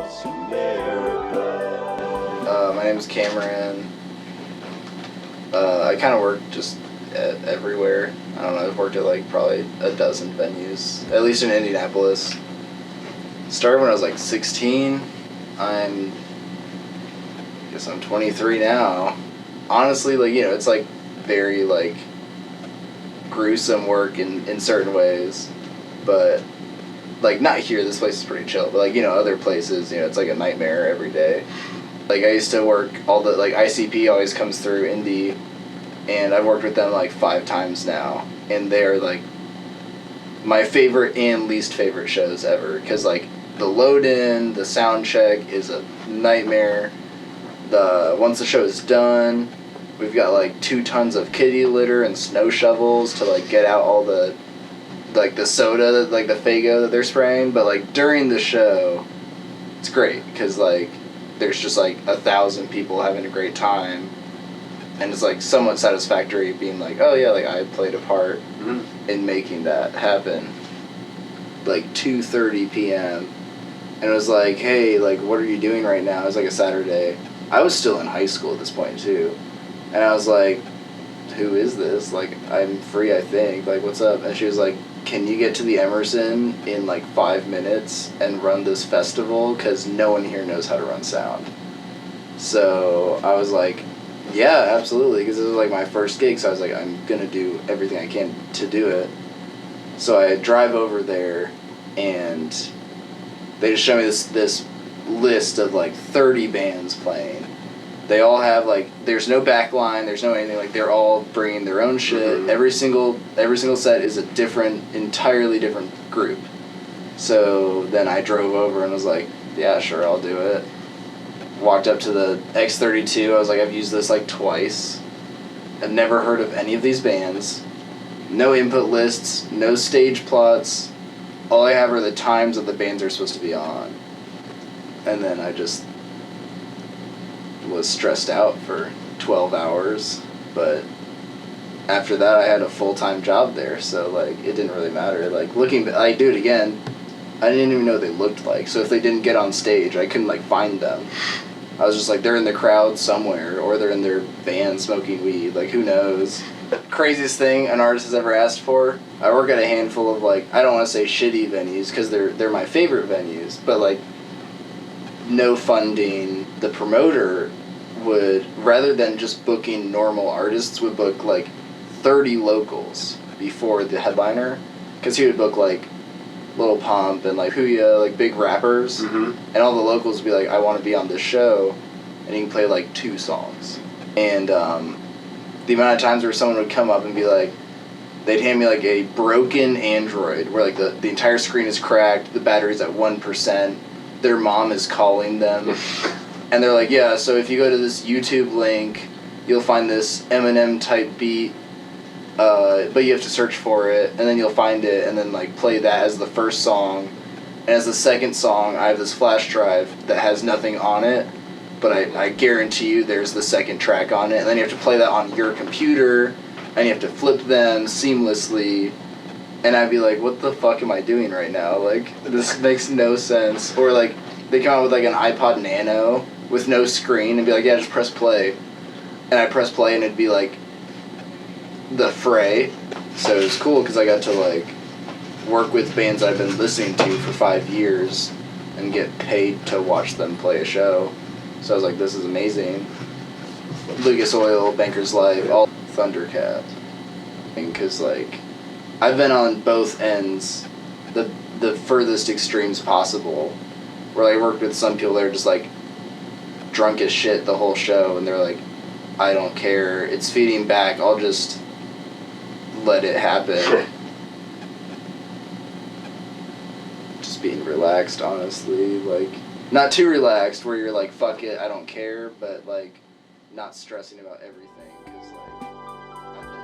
across America. My name is Cameron. I kind of work just everywhere. I don't know, I've worked at like probably a dozen venues, at least in Indianapolis. Started when I was like 16. I guess I'm 23 now. Honestly, like, it's like very like gruesome work in certain ways, but like not here, this place is pretty chill, but like, other places, it's like a nightmare every day. Like I used to work all the, like ICP always comes through Indy, and I've worked with them like 5 times now, and they're like my favorite and least favorite shows ever, because like the load in, the sound check is a nightmare. Once the show is done, we've got like 2 tons of kitty litter and snow shovels to like get out all the like the soda, like the Faygo that they're spraying. But like during the show, it's great because like there's just like 1,000 people having a great time, and it's like somewhat satisfactory being like, oh yeah, like I played a part in making that happen. Like 2:30 p.m. and it was like, hey, like what are you doing right now? It was like a Saturday. I was still in high school at this point too, and I was like, who is this? Like, I'm free, I think. Like, what's up? And she was like, can you get to the Emerson in like 5 minutes and run this festival? Because no one here knows how to run sound. So I was like, yeah, absolutely. Because this was like my first gig, so I was like, I'm going to do everything I can to do it. So I drive over there, and they just show me this list of like 30 bands playing. They all have like, there's no back line, there's no anything, like they're all bringing their own shit. Mm-hmm. Every single set is a entirely different group. So then I drove over and was like, yeah, sure, I'll do it. Walked up to the X32, I was like, I've used this like twice. I've never heard of any of these bands. No input lists, no stage plots. All I have are the times that the bands are supposed to be on. And then I just was stressed out for 12 hours, but after that I had a full-time job there, so like it didn't really matter. Like I'd do it again. I didn't even know what they looked like, so if they didn't get on stage, I couldn't like find them. I was just like, they're in the crowd somewhere, or they're in their van smoking weed, like who knows. Craziest thing an artist has ever asked for. I work at a handful of like, I don't want to say shitty venues because they're my favorite venues, but like no funding. The promoter would, rather than just booking normal artists, would book like 30 locals before the headliner, because he would book like Lil Pump and like Huya, like big rappers, and all the locals would be like, I want to be on this show, and he can play like 2 songs. And the amount of times where someone would come up and be like, they'd hand me like a broken Android where like the entire screen is cracked, the battery's at 1%, their mom is calling them, and they're like, yeah, so if you go to this YouTube link, you'll find this Eminem type beat, but you have to search for it, and then you'll find it, and then like play that as the first song, and as the second song, I have this flash drive that has nothing on it, but I guarantee you there's the second track on it, and then you have to play that on your computer, and you have to flip them seamlessly. And I'd be like, what the fuck am I doing right now? Like, this makes no sense. Or like, they come out with like an iPod Nano with no screen and be like, yeah, just press play. And I press play and it'd be like The Fray. So it was cool because I got to like work with bands I've been listening to for 5 years and get paid to watch them play a show. So I was like, this is amazing. Lucas Oil, Banker's Life, all Thundercat. Because like, I've been on both ends, the furthest extremes possible, where I worked with some people that are just like drunk as shit the whole show, and they're like, I don't care, it's feeding back, I'll just let it happen. Just being relaxed, honestly, like, not too relaxed where you're like, fuck it, I don't care, but like, not stressing about everything, because like,